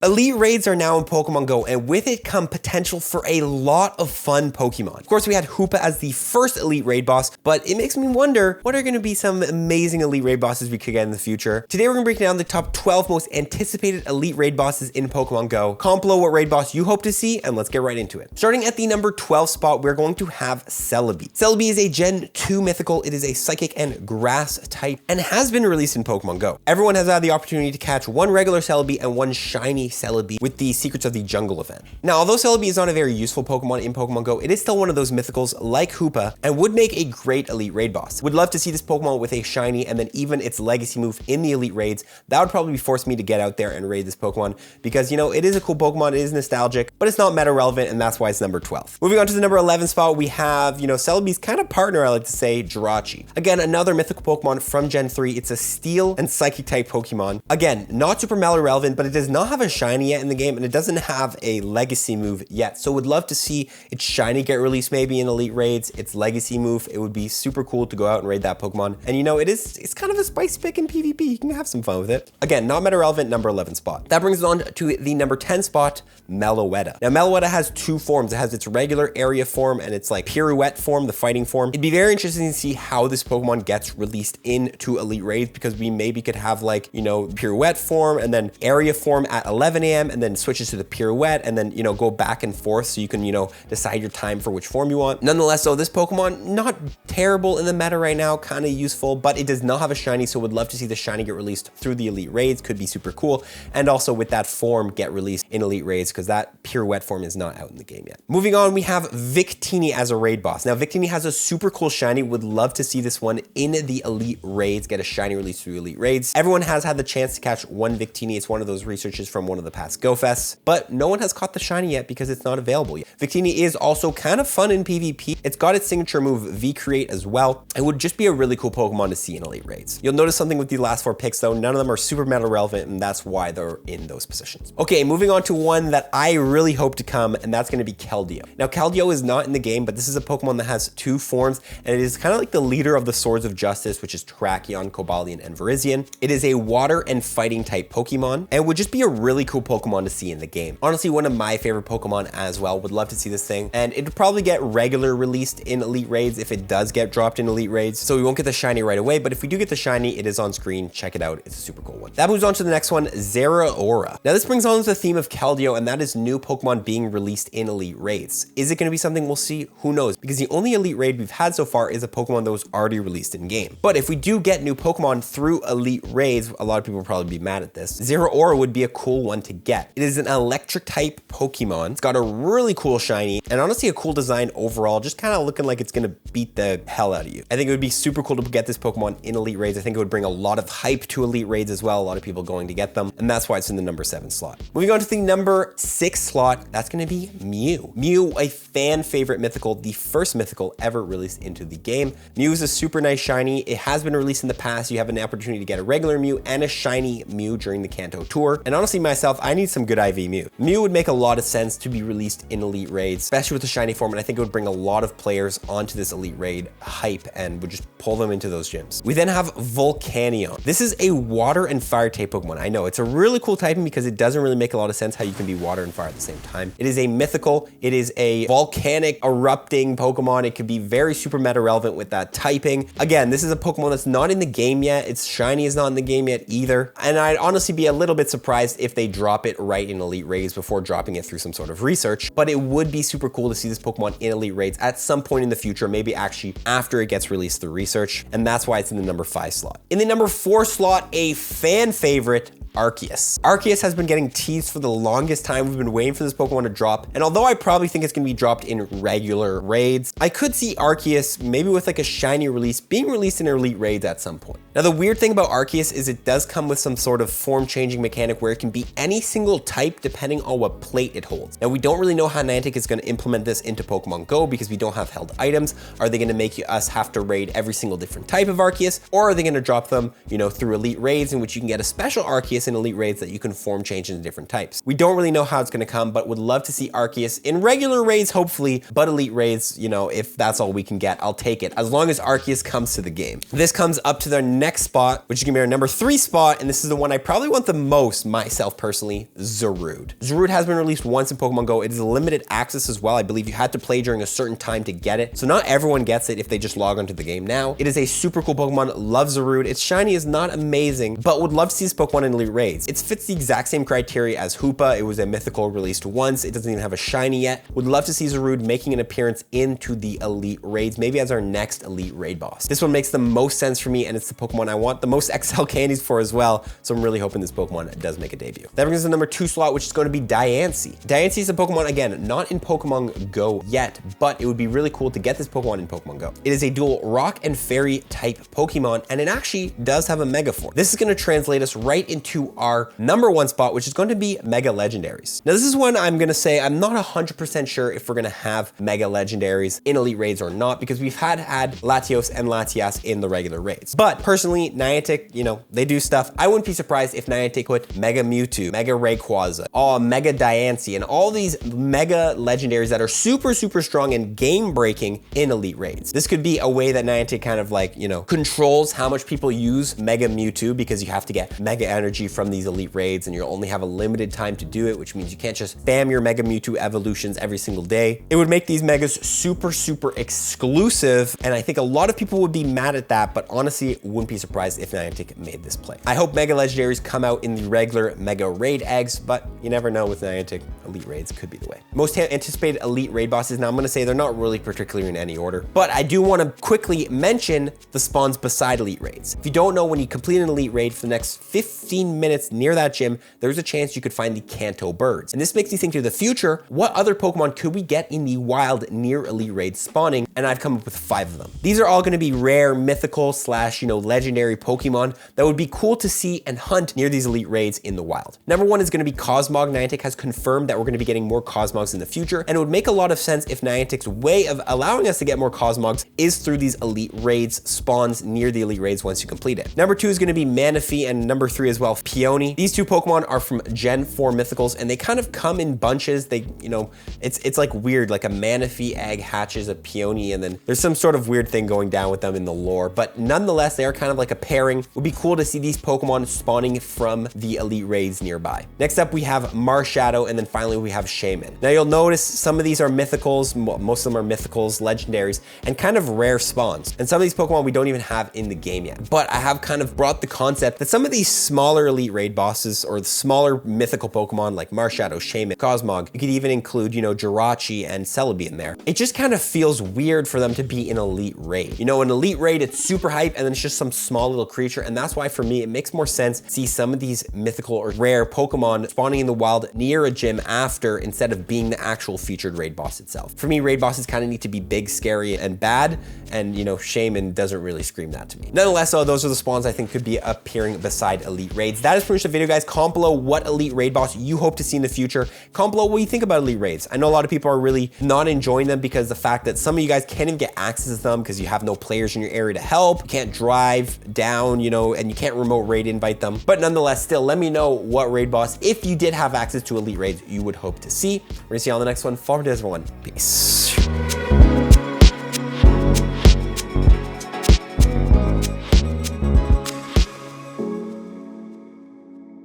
Elite raids are now in Pokemon Go, and with it come potential for a lot of fun Pokemon. Of course, we had Hoopa as the first elite raid boss, but it makes me wonder, what are going to be some amazing elite raid bosses we could get in the future? Today, we're going to break down the top 12 most anticipated elite raid bosses in Pokemon Go. Comment below what raid boss you hope to see, and let's get right into it. Starting at the number 12 spot, we're going to have Celebi. Celebi is a Gen 2 mythical. It is a psychic and grass type, and has been released in Pokemon Go. Everyone has had the opportunity to catch one regular Celebi and one shiny Celebi with the Secrets of the Jungle event. Now, although Celebi is not a very useful Pokemon in Pokemon Go, it is still one of those mythicals like Hoopa and would make a great elite raid boss. Would love to see this Pokemon with a shiny and then even its legacy move in the elite raids. That would probably force me to get out there and raid this Pokemon because, you know, it is a cool Pokemon, it is nostalgic, but it's not meta relevant, and that's why it's number 12. Moving on to the number 11 spot, we have, you know, Celebi's kind of partner, I like to say, Jirachi. Again, another mythical Pokemon from Gen 3. It's a steel and psychic type Pokemon. Again, not super meta relevant, but it does not have a shiny yet in the game, and it doesn't have a legacy move yet. So would love to see its shiny get released maybe in elite raids, its legacy move. It would be super cool to go out and raid that Pokemon. And you know, it's kind of a spice pick in PvP. You can have some fun with it. Again, not meta relevant, number 11 spot. That brings us on to the number 10 spot, Meloetta. Now, Meloetta has two forms. It has its regular area form and its like pirouette form, the fighting form. It'd be very interesting to see how this Pokemon gets released into elite raids, because we maybe could have like, you know, pirouette form and then area form at 11 a.m. and then switches to the pirouette and then, you know, go back and forth so you can, you know, decide your time for which form you want. Nonetheless, though, this Pokemon, not terrible in the meta right now, kind of useful, but it does not have a shiny, so would love to see the shiny get released through the elite raids. Could be super cool. And also with that form get released in elite raids, because that pirouette form is not out in the game yet. Moving on, we have Victini as a raid boss. Now, Victini has a super cool shiny. Would love to see this one in the elite raids, get a shiny release through elite raids. Everyone has had the chance to catch one Victini. It's one of those researches from one of the past Go Fests, but no one has caught the shiny yet because it's not available yet. Victini is also kind of fun in PvP. It's got its signature move V-Create as well. It would just be a really cool Pokemon to see in elite raids. You'll notice something with the last four picks though, none of them are super meta relevant, and that's why they're in those positions. Okay, moving on to one that I really hope to come, and that's gonna be Keldeo. Now, Keldeo is not in the game, but this is a Pokemon that has two forms, and it is kind of like the leader of the Swords of Justice, which is Terrakion, Cobalion, and Virizion. It is a water and fighting type Pokemon, and would just be a really cool Pokemon to see in the game. Honestly, one of my favorite Pokemon as well. Would love to see this thing, and it would probably get regular released in elite raids if it does get dropped in elite raids, so we won't get the shiny right away, but if we do get the shiny, it is on screen. Check it out. It's a super cool one. That moves on to the next one, Zeraora. Now, this brings on the theme of Keldeo, and that is new Pokemon being released in elite raids. Is it going to be something we'll see? Who knows? Because the only elite raid we've had so far is a Pokemon that was already released in game. But if we do get new Pokemon through elite raids, a lot of people will probably be mad at this. Zeraora would be a cool one to get. It is an electric type Pokemon. It's got a really cool shiny, and honestly a cool design overall, just kind of looking like it's going to beat the hell out of you. I think it would be super cool to get this Pokemon in elite raids. I think it would bring a lot of hype to elite raids as well. A lot of people going to get them, and that's why it's in the number 7 slot. Moving on to the number 6 slot, that's going to be Mew. Mew, a fan favorite mythical, the first mythical ever released into the game. Mew is a super nice shiny. It has been released in the past. You have an opportunity to get a regular Mew and a shiny Mew during the Kanto tour. And honestly, myself, I need some good IV Mew. Mew would make a lot of sense to be released in elite raids, especially with the shiny form, and I think it would bring a lot of players onto this elite raid hype and would just pull them into those gyms. We then have Volcanion. This is a water and fire type Pokemon. I know it's a really cool typing because it doesn't really make a lot of sense how you can be water and fire at the same time. It is a mythical. It is a volcanic erupting Pokemon. It could be very super meta relevant with that typing. Again, this is a Pokemon that's not in the game yet. Its shiny is not in the game yet either. And I'd honestly be a little bit surprised if they drop it right in elite raids before dropping it through some sort of research, but it would be super cool to see this Pokemon in elite raids at some point in the future, maybe actually after it gets released through research, and that's why it's in the number 5 slot. In the number 4 slot, a fan favorite, Arceus. Arceus has been getting teased for the longest time. We've been waiting for this Pokemon to drop, and although I probably think it's going to be dropped in regular raids, I could see Arceus maybe with like a shiny release being released in elite raids at some point. Now, the weird thing about Arceus is it does come with some sort of form changing mechanic where it can be any single type depending on what plate it holds. Now, we don't really know how Niantic is going to implement this into Pokemon Go because we don't have held items. Are they going to make us have to raid every single different type of Arceus, or are they going to drop them, you know, through elite raids in which you can get a special Arceus Arceus in Elite Raids that you can form change into different types. We don't really know how it's gonna come, but would love to see Arceus in regular raids, hopefully, but Elite Raids, you know, if that's all we can get, I'll take it, as long as Arceus comes to the game. This comes up to their next spot, which is gonna be our number 3 spot, and this is the one I probably want the most, myself personally, Zarude. Zarude has been released once in Pokemon Go. It is a limited access as well. I believe you had to play during a certain time to get it, so not everyone gets it if they just log onto the game now. It is a super cool Pokemon, love Zarude. Its shiny is not amazing, but would love to see this Pokemon in Elite Raids. It fits the exact same criteria as Hoopa. It was a mythical released once. It doesn't even have a shiny yet. Would love to see Zarude making an appearance into the Elite Raids, maybe as our next Elite Raid boss. This one makes the most sense for me, and it's the Pokemon I want the most XL candies for as well, so I'm really hoping this Pokemon does make a debut. That brings us to the number 2 slot, which is going to be Diancie. Diancie is a Pokemon, again, not in Pokemon Go yet, but it would be really cool to get this Pokemon in Pokemon Go. It is a dual rock and fairy type Pokemon, and it actually does have a Mega form. This is going to translate us right into our number 1 spot, which is going to be Mega Legendaries. Now, this is one I'm going to say I'm not 100% sure if we're going to have Mega Legendaries in Elite Raids or not, because we've had Latios and Latias in the regular raids. But personally, Niantic, you know, they do stuff. I wouldn't be surprised if Niantic put Mega Mewtwo, Mega Rayquaza, Mega Diancie, and all these Mega Legendaries that are super, super strong and game-breaking in Elite Raids. This could be a way that Niantic kind of like, you know, controls how much people use Mega Mewtwo, because you have to get Mega Energy from these Elite Raids, and you'll only have a limited time to do it, which means you can't just spam your Mega Mewtwo evolutions every single day. It would make these Megas super, super exclusive, and I think a lot of people would be mad at that, but honestly, wouldn't be surprised if Niantic made this play. I hope Mega Legendaries come out in the regular Mega Raid eggs, but you never know with Niantic. Elite Raids could be the way. Most anticipated Elite Raid bosses, now I'm gonna say they're not really particularly in any order, but I do wanna quickly mention the spawns beside Elite Raids. If you don't know, when you complete an Elite Raid for the next 15 minutes near that gym, there's a chance you could find the Kanto birds. And this makes me think to the future, what other Pokemon could we get in the wild near Elite Raid spawning? And I've come up with 5 of them. These are all gonna be rare, mythical / you know, legendary Pokemon that would be cool to see and hunt near these Elite Raids in the wild. Number 1 is gonna be Cosmog. Niantic has confirmed that we're gonna be getting more Cosmogs in the future, and it would make a lot of sense if Niantic's way of allowing us to get more Cosmogs is through these Elite Raids spawns near the Elite Raids once you complete it. Number 2 is gonna be Manaphy, and number 3 as well, Peony. These 2 Pokemon are from Gen 4 Mythicals, and they kind of come in bunches. They, you know, it's like weird, like a Manaphy egg hatches a Peony, and then there's some sort of weird thing going down with them in the lore, but nonetheless, they are kind of like a pairing. It would be cool to see these Pokemon spawning from the Elite Raids nearby. Next up, we have Marshadow, and then finally we have Shaman. Now you'll notice some of these are Mythicals, most of them are Mythicals, Legendaries, and kind of rare spawns. And some of these Pokemon we don't even have in the game yet. But I have kind of brought the concept that some of these smaller Elite Raid bosses, or the smaller mythical Pokemon like Marshadow, Shaman, Cosmog, you could even include, you know, Jirachi and Celebi in there. It just kind of feels weird for them to be in Elite Raid. You know, in Elite Raid, it's super hype, and then it's just some small little creature, and that's why for me, it makes more sense to see some of these mythical or rare Pokemon spawning in the wild near a gym after, instead of being the actual featured raid boss itself. For me, raid bosses kind of need to be big, scary, and bad, and you know, Shaman doesn't really scream that to me. Nonetheless, though, those are the spawns I think could be appearing beside Elite Raids. That is pretty much the video, guys. Comment below what Elite Raid boss you hope to see in the future. Comment below what you think about Elite Raids. I know a lot of people are really not enjoying them because the fact that some of you guys can't even get access to them because you have no players in your area to help, you can't drive down, you know, and you can't remote raid invite them. But nonetheless, still, let me know what raid boss, if you did have access to Elite Raids, you would hope to see. We're gonna see you on the next one. Forward to everyone. Peace.